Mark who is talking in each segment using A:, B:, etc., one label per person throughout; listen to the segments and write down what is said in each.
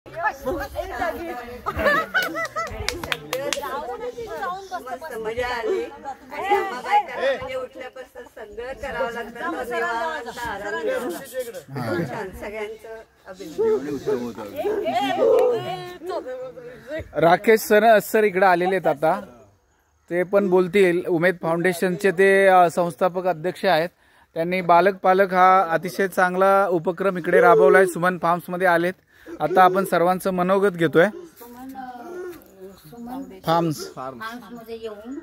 A: मजा आली आणि उठल्यापासून सगळं करावं लागतं. सगळ्यांचं
B: राकेश सर इकडे आलेले आहेत आता, ते पण बोलतील. उमेद फाउंडेशनचे ते संस्थापक अध्यक्ष आहेत. त्यांनी बालक पालक हा अतिशय चांगला उपक्रम इकडे राबवलाय. सुमन फार्म्स मध्ये आलेत. आता आपण सर्वांचं मनोगत घेतोय. फार्म्स
C: मध्ये येऊन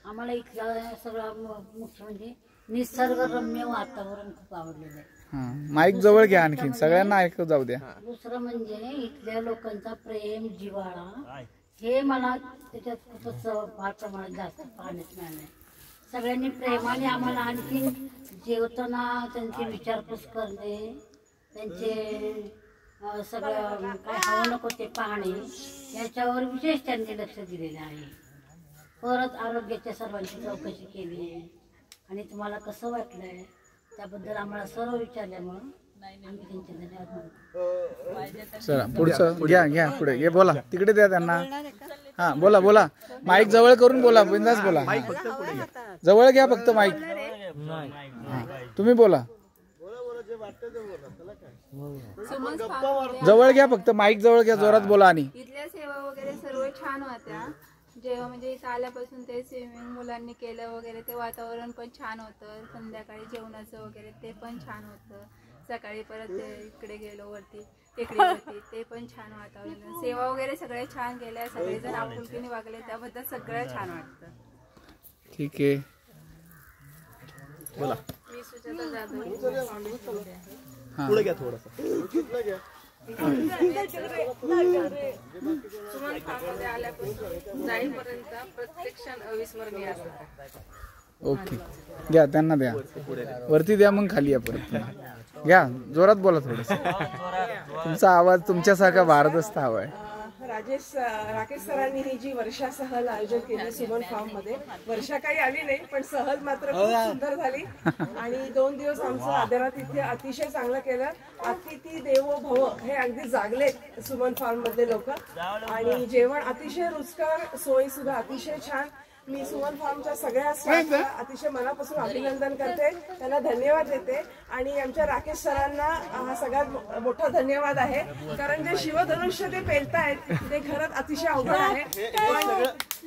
C: आम्हाला इथला सगळा मुख्य म्हणजे निसर्गरम्य वातावरण खूप आवडलेलं आहे.
B: माईक जवळ घ्या, आणखी सगळ्यांना ऐकू जाऊ द्या.
C: दुसरं म्हणजे इथल्या लोकांचा प्रेम जिव्हाळा हे मला त्याच्यात खूपच फार प्रमाणात जास्त पाहण्यात मिळालंय. सगळ्यांनी प्रेमाने आम्हाला आणखी जेवताना त्यांची विचारपूस करणे, त्यांचे सगळं काय हवं नको ते पाहणे याच्यावर विशेष त्यांनी लक्ष दिलेलं आहे. परत आरोग्याच्या सर्वांची चौकशी केली आणि तुम्हाला कसं वाटलंय त्याबद्दल आम्हाला सर्व विचारल्यामुळं आम्ही त्यांचे धन्यवाद मानतो.
B: चला पुढचं घ्या पुढे हे बोला, तिकडे द्या त्यांना. हा बोला बोला, माईक जवळ करून बोला, बिंदास बोला. जवळ घ्या फक्त माईक, तुम्ही बोला. जवळ घ्या फक्त माईक जवळ घ्या, जोरात बोला. आणि
D: इथल्या सेवा वगैरे सर्व छान होत्या. जेव्हा म्हणजे इथं आल्यापासून ते स्विमिंग मुलांनी केलं वगैरे ते वातावरण पण छान होतं. संध्याकाळी जेवणाचं वगैरे ते पण छान होतं. सकाळी परत इकडे गेलो वरती टेकडीवरती, ते पण छान वातावरण. सेवा वगैरे सगळे छान केल्या, सगळेजण आपुलकीने वागले, त्याबद्दल सगळं छान वाटतं.
B: ठीक आहे,
D: बोला. मी सुजाता जाधव.
E: पुढे घ्या थोडंसं.
D: सुमन फार्ममध्ये आल्यापासून जाईपर्यंत प्रत्येक क्षण अविस्मरणीय असतात.
B: ओके घ्या, त्यांना द्या, वरती द्या, मग खाली या परत. घ्या, जोरात बोला थोडस. तुमचा आवाज तुमच्यासारखा भारदस्त हवाय.
F: राकेश सरांनी ही जी वर्षा सहल आयोजन केली सुमन फार्म मध्ये, वर्षा काही आली नाही पण सहल मात्र खूप सुंदर झाली. आणि 2 दिवस आमचं आदरात इथे अतिशय चांगलं केलं. अतिथी देवो भव हे अगदी जागले सुमन फार्म मधले लोक. आणि जेवण अतिशय रुचकर, सोयी सुद्धा अतिशय छान. मी सुमन फार्मच्या सगळ्या स्टाफला अतिशय मनापासून अभिनंदन करते, त्यांना धन्यवाद देते. आणि आमच्या राकेश सरांना हा सगळ्यात मोठा धन्यवाद आहे, कारण जे शिवधनुष्य ते पेलतायत ते खरंच अतिशय अवघड आहे.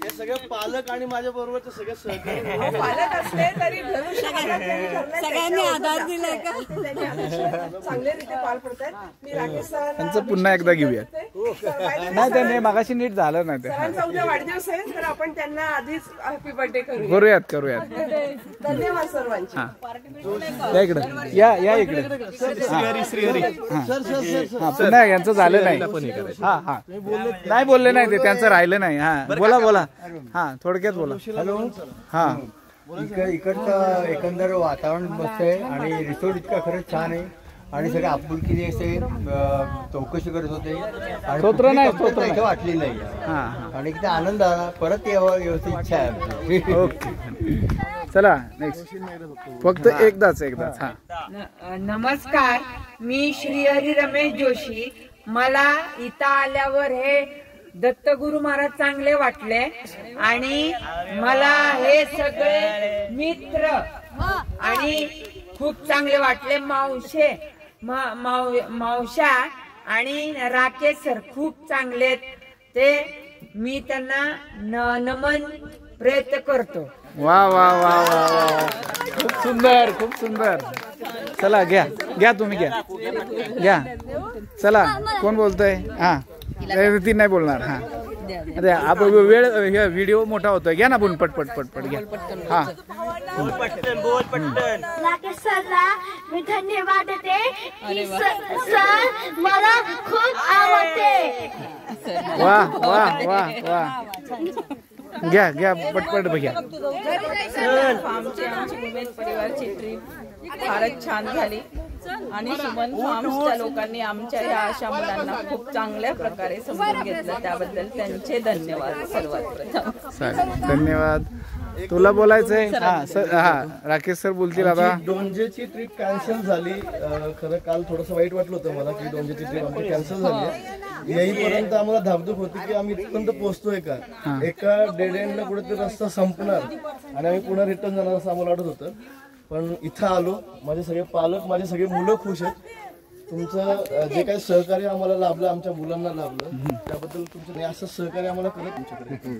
E: हे सगळे पालक आणि माझ्या बरोबरचे सगळे सहकारी
F: पालक असले तरी धनुष्य सगळ्यांनी आधार दिलाय का, चांगल्यारीत्या पार पडतात. मी राकेश सरांना
B: पुन्हा एकदा घेऊया. नाही ते मागाशी नीट झालं नाही.
F: सरांचा उद्या वाढदिवस आहे, तर आपण त्यांना आधीच हॅपी बर्थडे
B: करूयात.
F: धन्यवाद सर्वांचे.
B: इकडे या इकडे. पुन्हा यांचं झालं नाही. हा नाही बोलले नाही ते, त्यांचं राहिलं नाही. हा बोला. हा थोडक्यात बोला.
G: हॅलो.
B: हा
G: इकडचं एकंदर वातावरण मस्त आहे आणि रिसोर्ट इतका खरंच छान आहे. आणि सगळे आपुलकीने असे चौकशी करत होते आणि इथे वाटली नाही. आणि इथे आनंद आला. परत यावं व्यवस्थित इच्छा आहे.
B: ओके चला नेक्स्ट. फक्त एकदाच. हा
H: नमस्कार, मी श्रीहरी रमेश जोशी. मला इथं आल्यावर हे दत्तगुरु महाराज चांगले वाटले आणि मला हे सगळे मित्र आणि खूप चांगले वाटले. मावशा आणि राकेश सर खूप चांगले, ते मी त्यांना नमन प्रयत्न करतो.
B: वा वा वा वा वा, खूप सुंदर. चला घ्या तुम्ही घ्या. चला कोण बोलतोय? हा ती नाही बोलणार. हा अरे आपण वेळ व्हिडिओ मोठा होतोय. घ्या ना पण पटपट घ्या. हा
I: राकेश सरला मी धन्यवाद देते. सर मला खूप आवडते.
B: वा घ्या पटपट घ्या.
D: आमची उमेद परिवारची ट्रिप फारच छान झाली.
J: आणि सुमन फार्म्सच्या लोकांनी आमच्या या अशा मुलांना खूप चांगल्या प्रकारे समजून घेतलं, त्याबद्दल त्यांचे धन्यवाद सर्वात प्रथम.
B: चालेल, धन्यवाद. तुला बोलायचंय? हा राकेश सर बोलतील आता.
E: डोंजेची ट्रिप कॅन्सल झाली. खरं काल थोडंसं वाईट वाटलं होतं मला की डोंजेची ट्रिप आमची कॅन्सल झाली. येईपर्यंत आम्हाला धाकधूक होती की आम्ही इथपर्यंत पोहोचतोय का, एका डेड एंडला कुठेतरी रस्ता संपणार आणि आम्ही पुन्हा रिटर्न जाणार असं आम्हाला वाटत होतं. पण इथं आलो, माझे सगळे पालक, माझे सगळे मुलं खुश आहेत. तुमचं जे काही सहकार्य आम्हाला लाभलं, आमच्या मुलांना लाभलं, त्याबद्दल तुमचं असं सहकार्य आम्हाला करत तुमच्याकडे.